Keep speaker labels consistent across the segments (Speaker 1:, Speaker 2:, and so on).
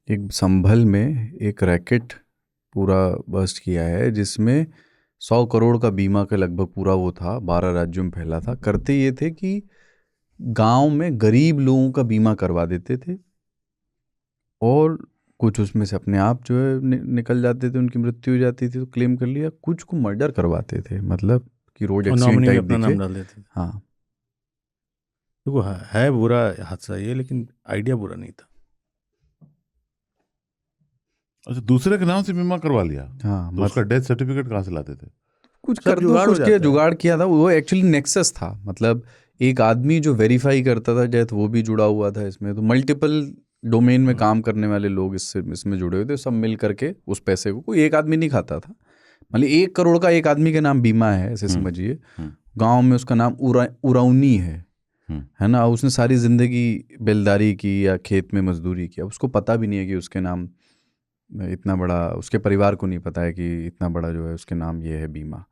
Speaker 1: एक संभल में एक रैकेट पूरा बस्ट किया है जिसमें 100 करोड़ का बीमा का लगभग पूरा वो था, 12 राज्यों में फैला था। करते ये थे कि गांव में गरीब लोगों का बीमा करवा देते थे और कुछ उसमें से अपने आप जो है निकल जाते थे, उनकी मृत्यु हो जाती थी तो क्लेम कर लिया। कुछ को मर्डर करवाते थे, मतलब कि रोड
Speaker 2: और
Speaker 1: एक्सीडेंट
Speaker 2: नॉमिनी में
Speaker 1: टाइप
Speaker 2: अपना
Speaker 1: दिखे।
Speaker 2: नाम डाल देते थे।
Speaker 1: हाँ,
Speaker 2: देखो है बुरा हादसा ये, लेकिन आइडिया बुरा नहीं था।
Speaker 3: अच्छा, दूसरे के नाम से बीमा करवा लिया।
Speaker 1: हाँ,
Speaker 3: तो उसका डेथ सर्टिफिकेट कहाँ से लाते थे?
Speaker 1: कुछ
Speaker 2: सब
Speaker 1: कर दो,
Speaker 2: जुगाड़ हो
Speaker 1: कुछ
Speaker 2: जाता
Speaker 1: किया,
Speaker 2: है।
Speaker 1: जुगाड़ किया था। वो एक्चुअली नेक्सस था, मतलब एक आदमी जो वेरीफाई करता था डेथ, वो भी जुड़ा हुआ था इसमें। तो मल्टीपल डोमेन में काम करने वाले लोग इसमें जुड़े हुए थे, सब मिल करके उस पैसे को, कोई एक आदमी नहीं खाता था। मतलब 1 करोड़ का एक आदमी के नाम बीमा है, ऐसे समझिए। गांव में उसका नाम उराउनी है ना। उसने सारी जिंदगी बेलदारी की या खेत में मजदूरी किया, उसको पता भी नहीं है कि उसके नाम इतना बड़ा, उसके परिवार को नहीं पता है कि इतना बड़ा जो है उसके नाम ये है बीमा।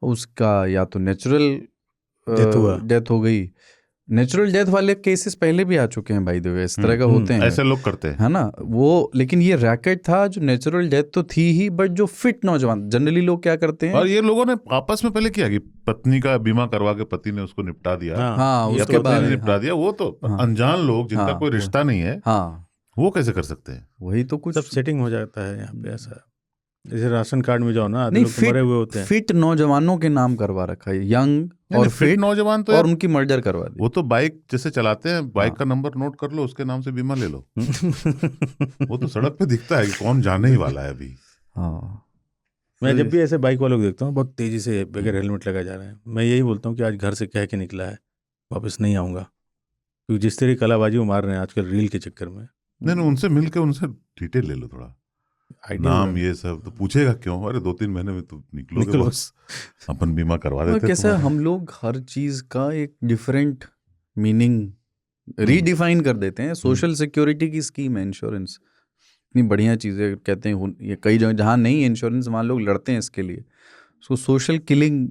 Speaker 1: उसका या तो नेचुरल
Speaker 2: डेथ हुआ।
Speaker 1: डेथ हो गई। नेचुरल डेथ वाले केसेस पहले भी आ चुके हैं, बाय द वे, इस तरह का होते हैं,
Speaker 3: ऐसे लोग करते हैं,
Speaker 1: है ना वो। लेकिन ये रैकेट था जो नेचुरल डेथ तो थी ही, बट जो फिट नौजवान, जनरली लोग क्या करते हैं।
Speaker 3: और ये लोगों ने आपस में पहले किया कि पत्नी का बीमा करवा के पति ने उसको निपटा दिया।
Speaker 1: हाँ,
Speaker 3: या
Speaker 1: उसके
Speaker 3: पत्नी
Speaker 1: बाद
Speaker 3: ने निपटा दिया। वो तो अनजान लोग जिनका कोई रिश्ता नहीं है,
Speaker 1: हाँ,
Speaker 3: वो कैसे कर सकते हैं?
Speaker 1: वही तो कुछ
Speaker 2: सब सेटिंग हो जाता है यहाँ पे। ऐसा जैसे राशन कार्ड में जाओ ना, आधे
Speaker 1: नहीं,
Speaker 2: लोग तो मरे हुए होते हैं।
Speaker 1: फिट नौजवानों के नाम करवा रखा है, यंग और फिट
Speaker 3: नौजवान तो
Speaker 1: और उनकी मर्डर करवा दी।
Speaker 3: वो तो बाइक जैसे चलाते हैं, बाइक का नंबर नोट कर लो, उसके नाम से बीमा ले लो। वो तो सड़क पे दिखता है कि कौन जाने ही वाला है अभी।
Speaker 1: हाँ,
Speaker 2: मैं जब भी ऐसे बाइक वालों को देखता हूँ बहुत तेजी से बगैर हेलमेट लगा जा रहे हैं, मैं यही बोलता हूँ कि आज घर से कह के निकला है वापस नहीं आऊँगा, क्योंकि जिस तरह की कलाबाजी वो मार रहे हैं आजकल रील के चक्कर में।
Speaker 3: नहीं, उनसे मिलकर उनसे डिटेल ले लो थोड़ा, नाम ये सब तो पूछेगा क्यों? अरे 2-3 महीने में तो निकलोगे बॉस, अपन बीमा करवा देते।
Speaker 1: कैसे हम लोग हर चीज का एक डिफरेंट मीनिंग रीडिफाइन कर देते हैं। सोशल सिक्योरिटी की स्कीम है इंश्योरेंस, इतनी बढ़िया चीज़ें कहते हैं। ये कई जगह जहाँ नहीं है इंश्योरेंस, वहाँ लोग लड़ते हैं इसके लिए। सो सोशल किलिंग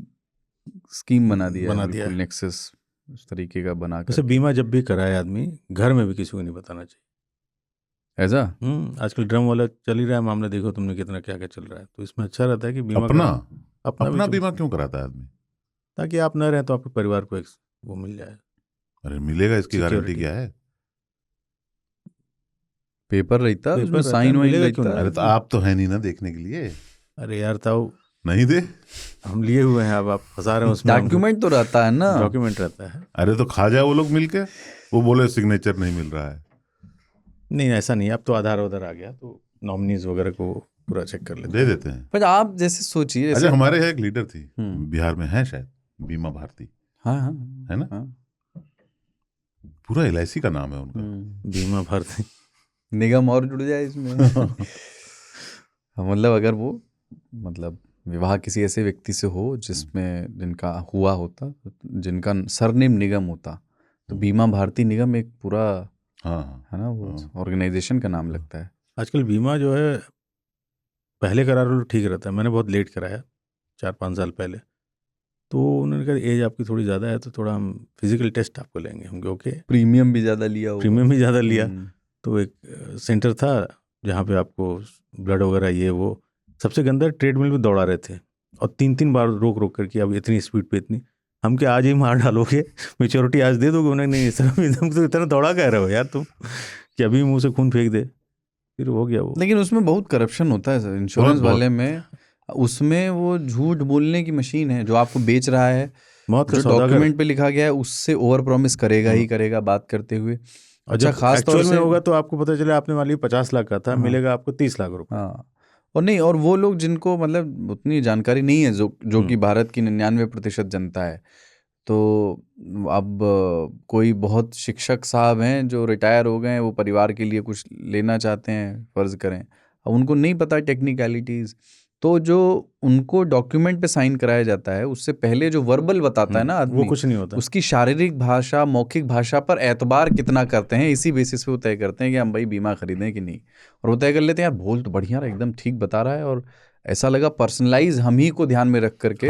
Speaker 1: स्कीम बना दिया है बिल्कुल, नेक्सस उस तरीके का बना कर।
Speaker 2: वैसे बीमा जब भी कराए आदमी, घर में भी किसी को नहीं बताना चाहिए।
Speaker 1: ऐसा
Speaker 2: आजकल ड्रम वाला चल ही रहा है मामला, देखो तुमने कितना क्या क्या चल रहा है। तो इसमें अच्छा रहता है कि बीमा
Speaker 3: अपना बीमा क्यों कराता है आदमी?
Speaker 2: ताकि आप न रहें तो आपके परिवार को एक वो मिल जाए।
Speaker 3: अरे मिलेगा, इसकी गारंटी क्या है?
Speaker 1: पेपर रहता है उसमें, साइन वाइन रहता है।
Speaker 3: अरे तो आप तो है नहीं ना देखने के लिए।
Speaker 2: अरे यार ताऊ
Speaker 3: नहीं दे,
Speaker 2: हम लिए हुए हैं, अब आप फंसा रहे हैं उसमें।
Speaker 1: डॉक्यूमेंट तो रहता है ना,
Speaker 2: डॉक्यूमेंट रहता है।
Speaker 3: अरे तो खा जाए वो लोग मिलके, वो बोले सिग्नेचर नहीं मिल रहा है।
Speaker 2: नहीं ऐसा नहीं, अब तो आधार उधर आ गया तो नॉमिनीज वगैरह को पूरा चेक कर लेते
Speaker 3: दे देते हैं।
Speaker 1: पर आप जैसे सोचिए,
Speaker 3: अच्छा, हमारे यहाँ एक लीडर थी बिहार में, है शायद, बीमा भारती।
Speaker 1: हाँ,
Speaker 3: है ना, पूरा LIC का नाम है उनका,
Speaker 2: बीमा भारती।
Speaker 1: निगम और जुड़ जाए इसमें। मतलब अगर वो, मतलब विवाह किसी ऐसे व्यक्ति से हो जिसमें जिनका हुआ होता, जिनका सरनेम निगम होता, तो बीमा भारती निगम एक पूरा है ना, वो ऑर्गेनाइजेशन का नाम लगता है।
Speaker 2: आजकल बीमा जो है पहले करा लो ठीक रहता है। मैंने बहुत लेट कराया 4-5 साल पहले, तो उन्होंने कहा एज आपकी थोड़ी ज़्यादा है तो थोड़ा हम फिजिकल टेस्ट आपको लेंगे। हम ओके,
Speaker 1: प्रीमियम भी ज़्यादा लिया,
Speaker 2: प्रीमियम भी ज़्यादा लिया। तो एक सेंटर था जहाँ पे आपको ब्लड वगैरह ये वो, सबसे गंदा ट्रेडमिल में दौड़ा रहे थे और 3-3 बार रोक रोक करके, अब इतनी स्पीड पे इतनी, हम क्या आज ही मार डालोगे, मेच्योरिटी आज दे दोगे? उन्हें नहीं, तो इतना दौड़ा कह रहे हो यार तुम कि अभी मुँह से खून फेंक दे, फिर हो गया वो।
Speaker 1: लेकिन उसमें बहुत करप्शन होता है सर, इंश्योरेंस वाले में। उसमें वो झूठ बोलने की मशीन है, जो आपको बेच रहा है, जो डॉक्यूमेंट पे लिखा गया है उससे ओवर प्रॉमिस करेगा ही करेगा बात करते हुए।
Speaker 2: अच्छा, खास तौर में होगा तो आपको पता चले आपने वाली 50 लाख का था, मिलेगा आपको 30 लाख रुपए।
Speaker 1: हाँ, और नहीं, और वो लोग जिनको मतलब उतनी जानकारी नहीं है, जो कि भारत की 99% जनता है। तो अब कोई बहुत शिक्षक साहब हैं जो रिटायर हो गए हैं, वो परिवार के लिए कुछ लेना चाहते हैं, फ़र्ज़ करें, अब उनको नहीं पता टेक्निकलिटीज़, तो जो उनको डॉक्यूमेंट पे साइन कराया जाता है, उससे पहले जो वर्बल बताता है ना आदमी,
Speaker 2: वो कुछ नहीं होता।
Speaker 1: उसकी शारीरिक भाषा, मौखिक भाषा पर एतबार कितना करते हैं, इसी बेसिस पे वो तय करते हैं कि हम भाई बीमा खरीदें कि नहीं। और वो तय कर लेते हैं यार बोल तो बढ़िया रहा, एकदम ठीक बता रहा है, और ऐसा लगा पर्सनलाइज हम ही को ध्यान में रख करके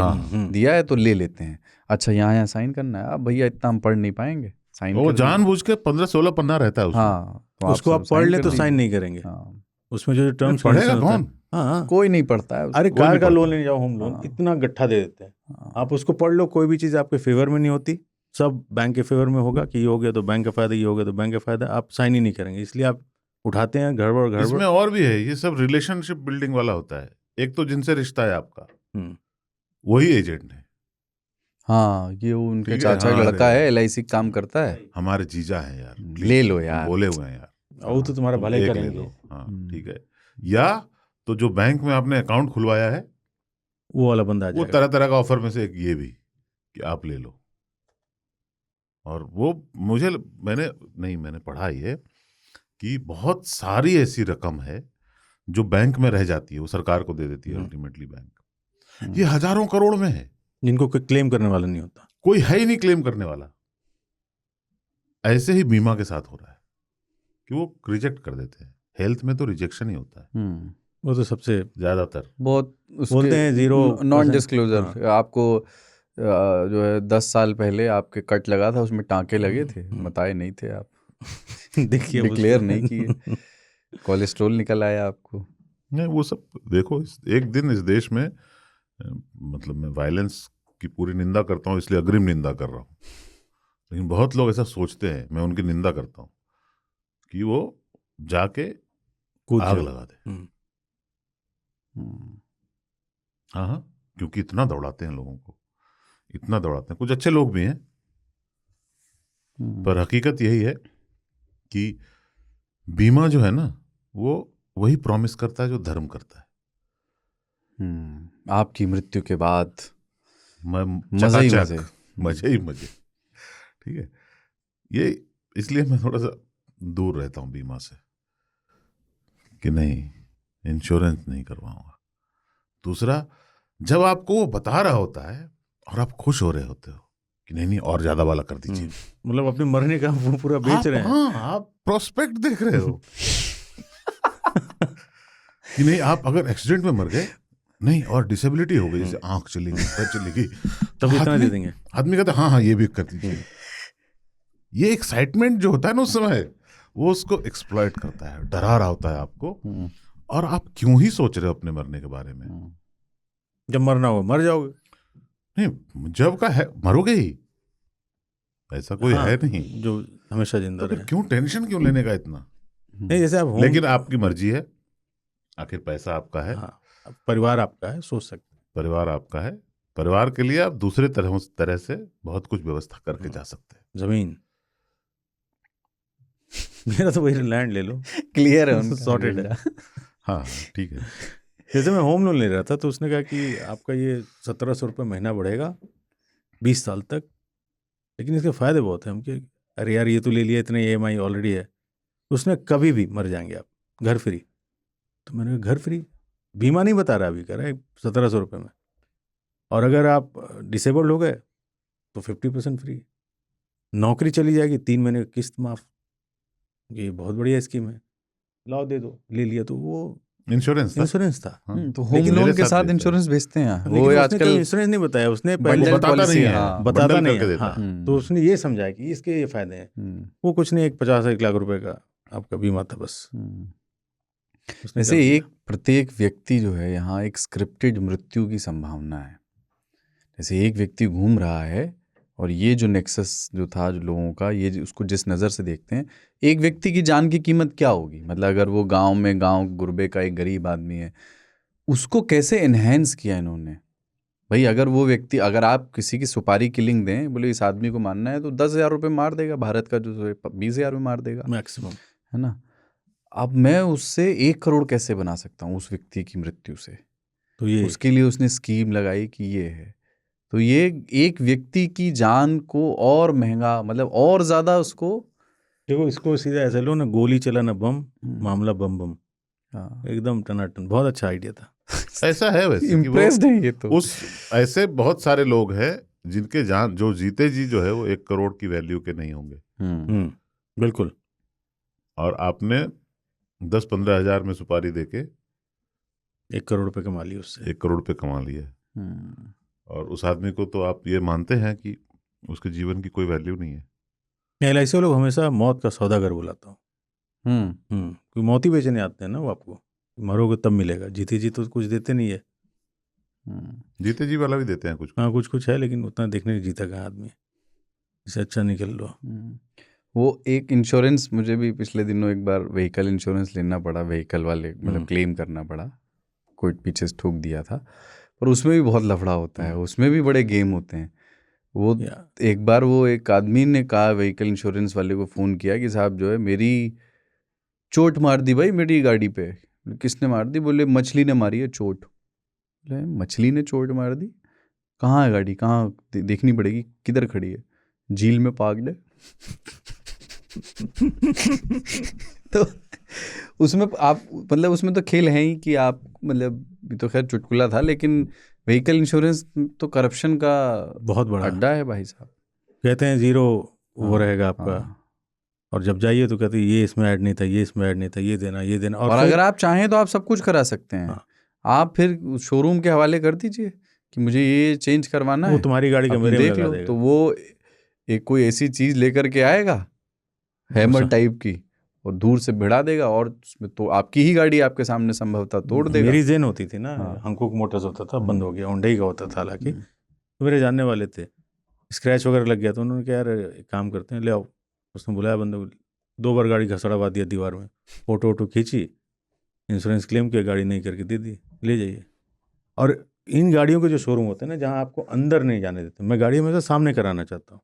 Speaker 1: दिया है, तो ले लेते हैं। अच्छा, यहाँ साइन करना है, अब भैया इतना हम पढ़ नहीं पाएंगे, साइन
Speaker 3: वो जानबूझ के 15-16 पन्ना रहता है उसमें।
Speaker 1: हाँ, तो
Speaker 2: उसको आप पढ़ ले तो साइन नहीं करेंगे।
Speaker 1: हाँ,
Speaker 2: उसमें जो टर्म्स
Speaker 3: पढ़ेगा कौन?
Speaker 2: हाँ,
Speaker 1: कोई नहीं पढ़ता है
Speaker 2: अरे
Speaker 3: कोई
Speaker 2: कार
Speaker 3: नहीं
Speaker 2: का लोन
Speaker 3: पढ़ता।
Speaker 2: लेने जाओ, होम लोन,
Speaker 1: हाँ।
Speaker 2: इतना गट्ठा दे देते हैं।
Speaker 1: हाँ,
Speaker 2: आप उसको पढ़ लो, कोई भी चीज़ आपके फेवर में नहीं होती, सब बैंक के फेवर में होगा कि ये हो गया तो बैंक का फायदा, ये हो गया तो बैंक का फायदा, आप साइन ही नहीं करेंगे, इसलिए आप उठाते हैं गड़बड़
Speaker 3: इसमें और भी है, ये सब रिलेशनशिप बिल्डिंग वाला होता है। एक तो जिनसे रिश्ता है आपका, वही एजेंट है।
Speaker 1: हाँ, ये वो उनके
Speaker 3: ठीक है,
Speaker 1: चाचा का
Speaker 3: हाँ,
Speaker 1: लड़का
Speaker 3: अरे
Speaker 1: है, LIC काम करता है।
Speaker 3: हमारे जीजा हैं यार, please,
Speaker 1: ले लो यार।
Speaker 3: बोले हुए हैं यार,
Speaker 2: वो तो तुम्हारा
Speaker 3: तुम
Speaker 2: भले
Speaker 3: एक ले
Speaker 2: करेंगे।
Speaker 3: लो। हाँ ठीक है। या तो जो बैंक में आपने अकाउंट खुलवाया है,
Speaker 2: वो वाला बंदा आ
Speaker 3: वो
Speaker 2: जाएगा।
Speaker 3: तरह तरह का ऑफर में से एक ये भी कि आप ले लो। और वो मैंने पढ़ा ही है कि बहुत सारी ऐसी रकम है जो बैंक में रह जाती है, वो सरकार को दे देती है अल्टीमेटली बैंक। ये हजारों करोड़ में है,
Speaker 2: जिनको कोई क्लेम करने वाला नहीं होता।
Speaker 3: कोई है ही नहीं क्लेम करने वाला। ऐसे ही बीमा के साथ हो रहा है कि वो रिजेक्ट कर देते हैं। हेल्थ में तो रिजेक्शन ही होता है
Speaker 2: वो तो सबसे
Speaker 3: ज्यादातर।
Speaker 1: बहुत
Speaker 2: बोलते हैं 0%
Speaker 1: नॉन डिस्क्लोजर।
Speaker 2: हाँ।
Speaker 1: आपको जो है 10 साल पहले आपके कट लगा था, उसमें टांके लगे थे, बताए नहीं थे आप,
Speaker 2: देखिए
Speaker 1: डिक्लेयर नहीं किए, कोलेस्ट्रॉल निकल आया आपको।
Speaker 3: नहीं, वो सब देखो, एक दिन इस देश में मतलब मैं वायलेंस की पूरी निंदा करता हूँ, इसलिए अग्रिम निंदा कर रहा हूँ, लेकिन बहुत लोग ऐसा सोचते हैं, मैं उनकी निंदा करता हूँ कि वो जाके आग लगा दे। हाँ हाँ, क्योंकि इतना दौड़ाते हैं लोगों को, इतना दौड़ाते हैं। कुछ अच्छे लोग भी हैं, पर हकीकत यही है कि बीमा जो है ना, वो वही प्रॉमिस करता है जो धर्म करता है।
Speaker 1: आपकी मृत्यु के बाद
Speaker 3: मजे ही
Speaker 1: मजे।
Speaker 3: मजे ही मजे। ठीक है, ये इसलिए मैं थोड़ा सा दूर रहता हूँ बीमा से, कि नहीं, इंश्योरेंस नहीं करवाऊंगा। दूसरा, जब आपको वो बता रहा होता है और आप खुश हो रहे होते हो कि नहीं नहीं और ज्यादा वाला कर दीजिए,
Speaker 2: मतलब अपने मरने का वो पूरा बेच रहे हैं।
Speaker 3: हाँ, आप प्रोस्पेक्ट देख रहे हो कि नहीं, आप अगर एक्सीडेंट में मर गए, नहीं और डिसेबिलिटी हो गई, जैसे आंख चलेगी, पैर चलेगी,
Speaker 2: तब इतना दे देंगे।
Speaker 3: आदमी कहता है हाँ हाँ ये भी कर दीजिए। ये एक्साइटमेंट जो होता है ना उस समय, वो उसको एक्सप्लॉइट करता है, डरा रहा होता है आपको, और आप क्यों ही सोच रहे हो अपने मरने के बारे में।
Speaker 2: जब मरना हो मर जाओगे,
Speaker 3: नहीं जब का है मरोगे ही, ऐसा कोई है नहीं
Speaker 2: जो हमेशा जिंदा
Speaker 3: तो
Speaker 2: रहे।
Speaker 3: क्यों टेंशन क्यों लेने का इतना।
Speaker 2: नहीं, जैसे आप
Speaker 3: लेकिन आपकी मर्जी है, आखिर पैसा आपका है।
Speaker 2: हाँ, परिवार आपका है, सोच सकते हैं।
Speaker 3: परिवार आपका है, परिवार के लिए आप दूसरे तरह से बहुत कुछ व्यवस्था करके जा सकते हैं।
Speaker 2: जमीन मेरा तो वही लैंड ले लो,
Speaker 1: क्लियर है उनका
Speaker 2: सॉर्टेड है।
Speaker 3: हाँ ठीक है।
Speaker 2: जैसे मैं होम लोन ले रहा था तो उसने कहा कि आपका ये 1700 रुपये महीना बढ़ेगा 20 साल तक, लेकिन इसके फ़ायदे बहुत हैं। हम कि अरे यार ये तो ले लिया, इतने EMI ऑलरेडी है। उसने कभी भी मर जाएंगे आप, घर फ्री। तो मैंने कहा घर फ्री, बीमा नहीं बता रहा, अभी कह रहा है 1700 रुपये में, और अगर आप डिसेबल्ड हो गए तो 50% फ्री। नौकरी चली जाएगी, 3 महीने की किस्त माफ। ये बहुत बढ़िया स्कीम है, लाओ दे दो। ले लिया तो वो
Speaker 3: इंश्योरेंस
Speaker 2: था।
Speaker 1: तो होम लोन के साथ इंश्योरेंस भेजते हैं वो आजकल।
Speaker 2: इंश्योरेंस नहीं बताया उसने, पहले
Speaker 3: बताता नहीं है,
Speaker 2: बताता नहीं
Speaker 3: करके
Speaker 2: है।
Speaker 3: देता
Speaker 2: हाँ, तो उसने ये समझाया कि इसके ये फायदे हैं। वो कुछ नहीं, 50-1 लाख रुपए का आपका बीमा था बस।
Speaker 1: वैसे एक प्रत्येक व्यक्ति जो है यहाँ एक स्क्रिप्टेड मृत्यु की संभावना है। जैसे एक व्यक्ति घूम रहा है और ये जो नेक्सस जो था जो लोगों का, ये उसको जिस नज़र से देखते हैं, एक व्यक्ति की जान की कीमत क्या होगी। मतलब अगर वो गांव गुरबे का एक गरीब आदमी है, उसको कैसे एनहेंस किया इन्होंने। भाई अगर वो व्यक्ति, अगर आप किसी की सुपारी किलिंग दें, बोले इस आदमी को मारना है, तो 10,000 रुपये मार देगा, भारत का जो 20,000 में मार देगा
Speaker 2: मैक्सिमम,
Speaker 1: है ना। अब मैं उससे 1 करोड़ कैसे बना सकता हूँ उस व्यक्ति की मृत्यु से।
Speaker 2: तो ये
Speaker 1: उसके लिए उसने स्कीम लगाई कि ये है, तो ये एक व्यक्ति की जान को और महंगा, मतलब और ज़्यादा उसको।
Speaker 2: देखो, इसको सीधा ऐसे लो ना, गोली चला ना बम, मामला बम बम।
Speaker 1: हाँ,
Speaker 2: एकदम टनाटन, बहुत अच्छा आइडिया था।
Speaker 3: ऐसा है वैसे कि वो
Speaker 1: इम्प्रेस्ड है ये तो।
Speaker 3: उस ऐसे बहुत सारे लोग हैं जिनके जान जो जीते जी जो है वो 1 करोड़ की वैल्यू के नहीं होंगे।
Speaker 2: बिल्कुल।
Speaker 3: और आपने 10-15 हज़ार में सुपारी देके
Speaker 2: 1 करोड़ रुपए कमा लिए उससे।
Speaker 3: 1 करोड़ रुपए कमा लिए। और उस आदमी को तो आप ये मानते हैं कि उसके जीवन की कोई वैल्यू नहीं है।
Speaker 2: LIC वालों को हमेशा मौत का सौदागर बुलाता हूँ।
Speaker 1: हम्म
Speaker 2: कोई मौत ही बेचने आते हैं ना वो आपको, मरोगे तब मिलेगा, जीते जी तो कुछ देते नहीं है।
Speaker 3: जीते जी वाला भी देते हैं कुछ।
Speaker 2: हाँ कुछ कुछ है, लेकिन उतना देखने नहीं जीता कहाँ आदमी, इससे अच्छा निकल लो।
Speaker 1: वो एक इंश्योरेंस मुझे भी पिछले दिनों एक बार व्हीकल इंश्योरेंस लेना पड़ा, व्हीकल वाले मतलब क्लेम करना पड़ा, कोई पीछे से ठोक दिया था, पर उसमें भी बहुत लफड़ा होता है, उसमें भी बड़े गेम होते हैं। वो एक बार वो एक आदमी ने कहा व्हीकल इंश्योरेंस वाले को फ़ोन किया कि साहब जो है मेरी चोट मार दी भाई मेरी गाड़ी पे। किसने मार दी? बोले मछली ने मारी है चोट। बोले मछली ने चोट मार दी? कहाँ है गाड़ी, कहाँ देखनी पड़ेगी, किधर खड़ी है? झील में पार्क्ड है। तो उसमें आप मतलब उसमें तो खेल है ही कि आप मतलब, ये तो खैर चुटकुला था, लेकिन व्हीकल इंश्योरेंस तो करप्शन का
Speaker 2: बहुत बड़ा
Speaker 1: अड्डा है भाई साहब।
Speaker 2: कहते हैं 0 वो रहेगा आपका,
Speaker 1: हाँ।
Speaker 2: और जब जाइए तो कहते हैं ये इसमें ऐड नहीं था, ये इसमें ऐड नहीं था, ये देना ये देना।
Speaker 1: और अगर आप चाहें तो आप सब कुछ करा सकते हैं।
Speaker 2: हाँ।
Speaker 1: आप फिर शोरूम के हवाले कर दीजिए कि मुझे ये चेंज करवाना
Speaker 2: वो
Speaker 1: है,
Speaker 2: तुम्हारी गाड़ी का
Speaker 1: आप
Speaker 2: मेरे में
Speaker 1: देख
Speaker 2: लगा
Speaker 1: लो।
Speaker 2: देगा।
Speaker 1: तो वो एक कोई ऐसी चीज लेकर के आएगा हैमर टाइप की, और दूर से भिड़ा देगा, और उसमें तो आपकी ही गाड़ी आपके सामने संभवतः तोड़ देगा।
Speaker 2: मेरी जेन होती थी ना,
Speaker 1: हाँ।
Speaker 2: हंकोक मोटर्स होता था, बंद हो गया, होंडई का होता था हालांकि, तो मेरे जानने वाले थे, स्क्रैच वगैरह लग गया तो उन्होंने कहा यार एक काम करते हैं ले आओ। उसने बुलाया बंदे को, 2 बार गाड़ी घसड़वा दिया दीवार में, फोटो वोटो खींची, इंश्योरेंस क्लेम किया, गाड़ी नहीं करके दे दी, ले जाइए। और इन गाड़ियों के जो शोरूम होते हैं ना, जहाँ आपको अंदर नहीं जाने देते, मैं गाड़ी हमेशा सामने कराना चाहता हूँ,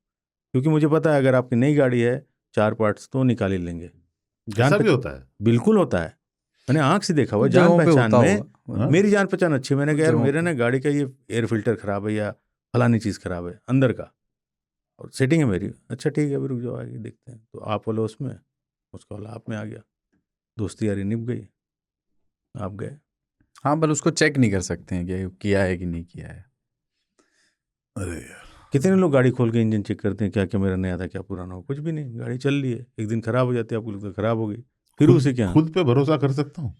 Speaker 2: क्योंकि मुझे पता है अगर आपकी नई गाड़ी है 4 पार्ट्स तो निकाल ही लेंगे।
Speaker 3: ऐसा भी होता है?
Speaker 2: बिल्कुल होता है, मैंने आंख से देखा हुआ। जान
Speaker 1: जगहों पे
Speaker 2: पहचान
Speaker 1: होता
Speaker 2: में
Speaker 1: होगा।
Speaker 2: मेरी जान पहचान अच्छी है, मैंने कहा यार
Speaker 1: जगहों
Speaker 2: मेरे ना गाड़ी का ये एयर फिल्टर खराब है या फलानी चीज़ खराब है अंदर का, और सेटिंग है मेरी, अच्छा ठीक है अभी रुक जाओ आगे देखते हैं। तो आप वाला उसमें, उसका वाला आप में आ गया, दोस्ती यारी निभ गई, आप गए।
Speaker 1: हाँ, पर उसको चेक नहीं कर सकते हैं कि किया है कि नहीं किया है।
Speaker 3: अरे यार,
Speaker 2: कितने लोग गाड़ी खोल के इंजन चेक करते हैं, क्या क्या मेरा नया था क्या पुराना हो, कुछ भी नहीं, गाड़ी चल रही है, एक दिन खराब हो जाती है, आपको लगता है खराब हो गई, फिर उसे क्या
Speaker 3: खुद पे भरोसा कर सकता हूँ।